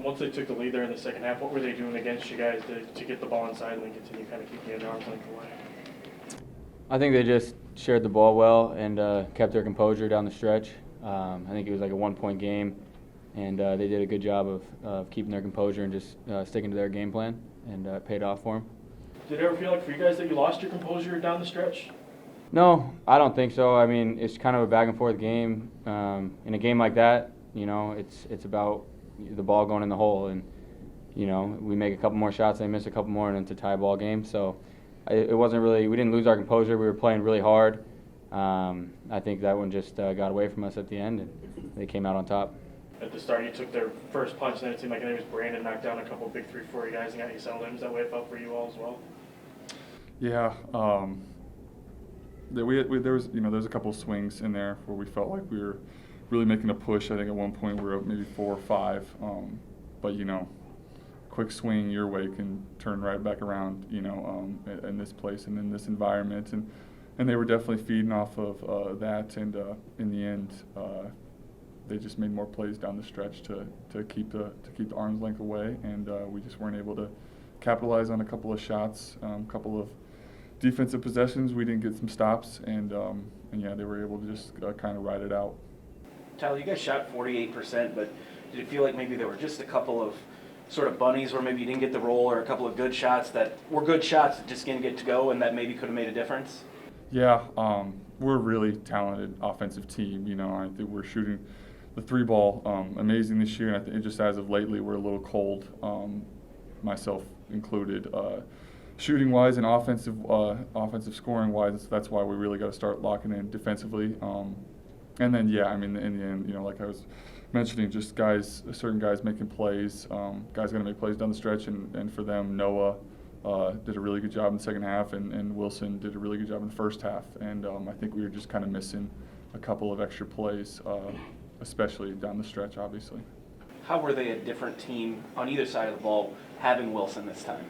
Once they took the lead there in the second half, what were they doing against you guys to get the ball inside and then continue kind of keeping you at arm's length away? I think they just shared the ball well and kept their composure down the stretch. I think it was like a 1-point game, and they did a good job of keeping their composure and just sticking to their game plan, and it paid off for them. Did it ever feel like for you guys that you lost your composure down the stretch? No, I don't think so. I mean, it's kind of a back and forth game. In a game like that, it's about the ball going in the hole, and we make a couple more shots, they miss a couple more, and it's a tie ball game. So it wasn't really. We didn't lose our composure. We were playing really hard. I think that one just got away from us at the end, and they came out on top. At the start, you took their first punch, and then it seemed like it was Brandon knocked down a couple big 3-4 guys and got you settled in. Is that way it felt for you all as well? Yeah. There was there's a couple of swings in there where we felt like we were really making a push. I think at one point we were up maybe 4 or 5, but quick swing your way can turn right back around in this place and in this environment, and they were definitely feeding off of that, and in the end they just made more plays down the stretch to keep the arm's length away, and we just weren't able to capitalize on a couple of shots, a couple of defensive possessions. We didn't get some stops, and they were able to just kind of ride it out. Tyler, you guys shot 48%, but did it feel like maybe there were just a couple of sort of bunnies where maybe you didn't get the roll, or a couple of good shots that were good shots that just didn't get to go and that maybe could have made a difference? Yeah, we're a really talented offensive team. I think we're shooting the 3-ball amazing this year, and I think just as of lately we're a little cold, myself included. Shooting-wise and offensive scoring-wise, that's why we really got to start locking in defensively. And then, in the end, like I was mentioning, just certain guys making plays. Guys going to make plays down the stretch, and for them, Noah did a really good job in the second half, and Wilson did a really good job in the first half. And I think we were just kind of missing a couple of extra plays, especially down the stretch, obviously. How were they a different team on either side of the ball having Wilson this time?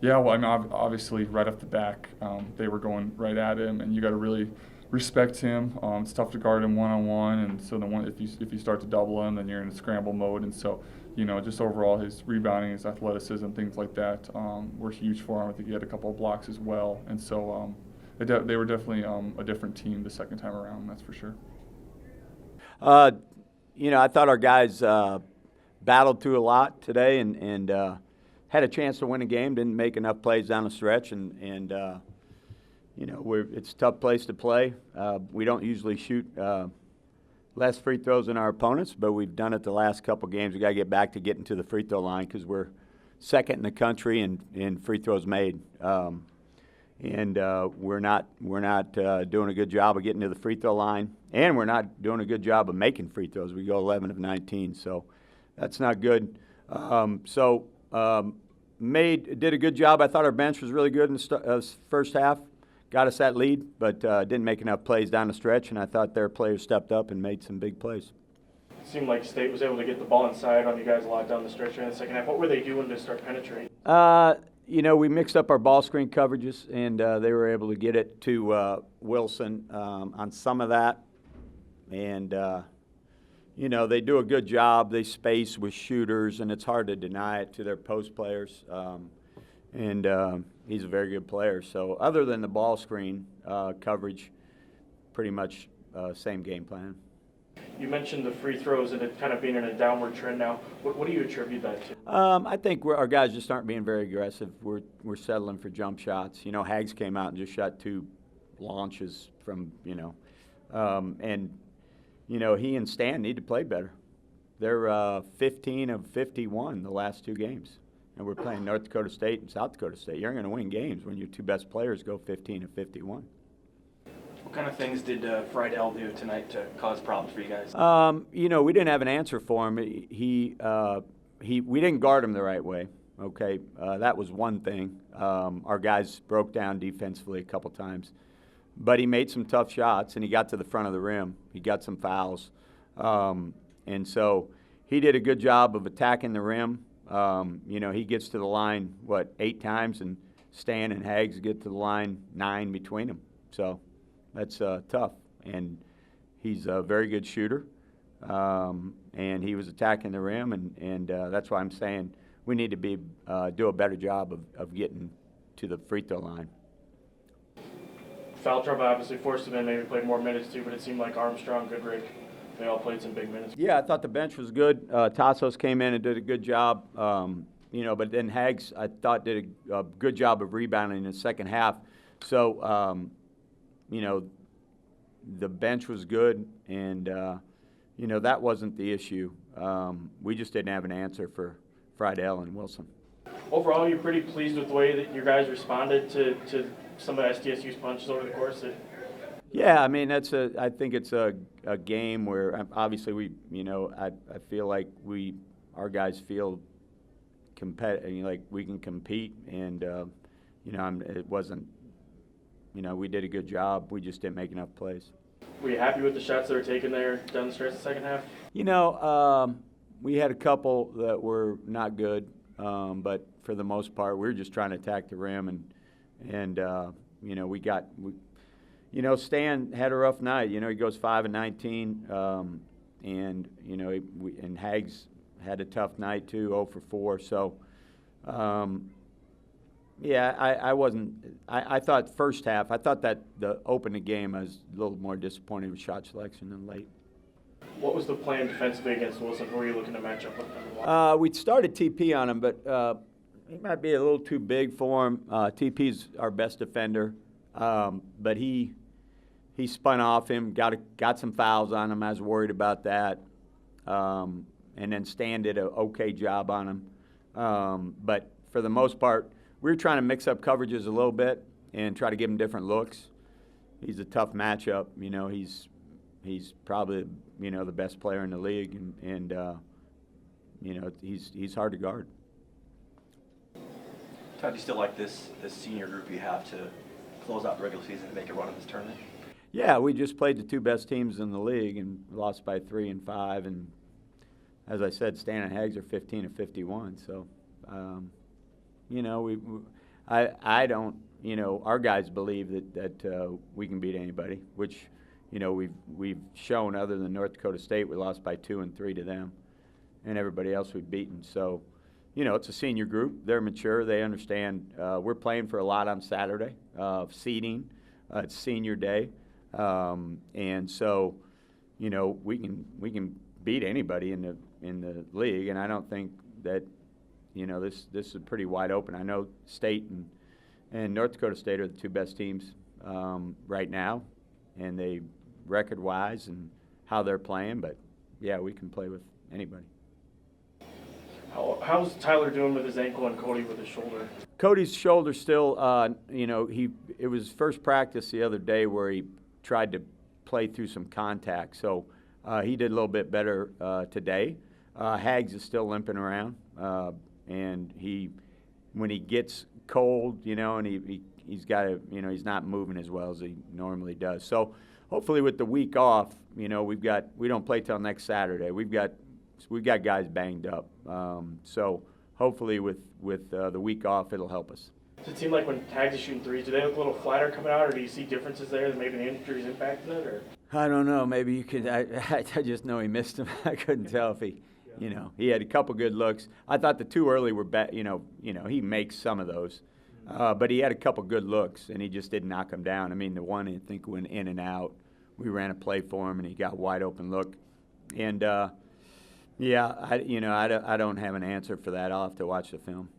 Yeah, well, obviously, right off the back, they were going right at him, and you got to really respect him. It's tough to guard him one-on-one, and so then if you start to double him, then you're in a scramble mode, and so just overall his rebounding, his athleticism, things like that were huge for him. I think he had a couple of blocks as well, and so they were definitely a different team the second time around. That's for sure. I thought our guys battled through a lot today, and had a chance to win a game. Didn't make enough plays down the stretch, and it's a tough place to play. We don't usually shoot less free throws than our opponents, but we've done it the last couple games. We got to get back to getting to the free throw line because we're second in the country in free throws made, and we're not doing a good job of getting to the free throw line, and we're not doing a good job of making free throws. We go 11 of 19, so that's not good. Did a good job. I thought our bench was really good in the first half. Got us that lead, but didn't make enough plays down the stretch, and I thought their players stepped up and made some big plays. It seemed like State was able to get the ball inside on you guys a lot down the stretch in the second half. What were they doing to start penetrating? We mixed up our ball screen coverages, and they were able to get it to Wilson on some of that. And, they do a good job. They space with shooters, and it's hard to deny it to their post players. He's a very good player. So other than the ball screen coverage, pretty much same game plan. You mentioned the free throws and it kind of being in a downward trend now. What do you attribute that to? I think our guys just aren't being very aggressive. We're settling for jump shots. Hags came out and just shot 2 launches from, he and Stan need to play better. They're 15 of 51 the last 2 games. And we're playing North Dakota State and South Dakota State. You're going to win games when your 2 best players go 15 of 51. What kind of things did Friedel do tonight to cause problems for you guys? We didn't have an answer for him. We didn't guard him the right way. Okay, that was one thing. Our guys broke down defensively a couple times, but he made some tough shots and he got to the front of the rim. He got some fouls, and so he did a good job of attacking the rim. He gets to the line 8 times, and Stan and Hags get to the line 9 between them. So that's tough, and he's a very good shooter. and he was attacking the rim, and that's why I'm saying we need to do a better job of getting to the free throw line. Foul trouble obviously forced him in, maybe played more minutes too, but it seemed like Armstrong, Goodrick, they all played some big minutes. Yeah, I thought the bench was good. Tassos came in and did a good job, but then Hags, I thought, did a good job of rebounding in the second half. So, the bench was good, and, that wasn't the issue. We just didn't have an answer for Friedel and Wilson. Overall, you're pretty pleased with the way that you guys responded to some of SDSU's punches over the course? Yeah, I mean, I think it's a game where obviously I feel like our guys feel like we can compete, and it wasn't, we did a good job. We just didn't make enough plays. Were you happy with the shots that were taken there down the stretch of the second half? We had a couple that were not good, but for the most part, we were just trying to attack the rim, and Stan had a rough night. He goes 5 and 19, and and Hags had a tough night too, 0 for 4. So, I thought first half. I thought that the opening game, I was a little more disappointed with shot selection than late. What was the plan defensively against Wilson? Who were you looking to match up with? We started TP on him, but he might be a little too big for him. TP's our best defender, but he spun off him, got some fouls on him. I was worried about that, and then Stan did an okay job on him. But for the most part, we were trying to mix up coverages a little bit and try to give him different looks. He's a tough matchup. He's probably the best player in the league, and he's hard to guard. Todd, do you still like this senior group you have to close out the regular season and make a run in this tournament? Yeah, we just played the two best teams in the league and lost by 3 and 5. And as I said, Stan and Hags are 15 and 51. So, I don't. Our guys believe that we can beat anybody, which we've shown. Other than North Dakota State, we lost by 2 and 3 to them, and everybody else we've beaten. So. It's a senior group. They're mature. They understand. We're playing for a lot on Saturday, seeding. It's senior day, and so, we can beat anybody in the league. And I don't think that, this is pretty wide open. I know State and North Dakota State are the two best teams right now, and they record-wise and how they're playing. But yeah, we can play with anybody. How's Tyler doing with his ankle and Cody with his shoulder? Cody's shoulder still, it was first practice the other day where he tried to play through some contact. So he did a little bit better today. Hags is still limping around, and when he gets cold, and he's got to, he's not moving as well as he normally does. So hopefully with the week off, we don't play till next Saturday. We've got guys banged up, so hopefully with the week off, it'll help us. Does it seem like when Hags is shooting threes, do they look a little flatter coming out, or do you see differences there that maybe the injuries impacted it? Or? I don't know. Maybe you could. I just know he missed them. I couldn't tell if he had a couple good looks. I thought the two early were bad. He makes some of those, but he had a couple good looks, and he just didn't knock them down. I mean, the one I think went in and out. We ran a play for him, and he got a wide open look, and. Yeah, I don't have an answer for that. I'll have to watch the film.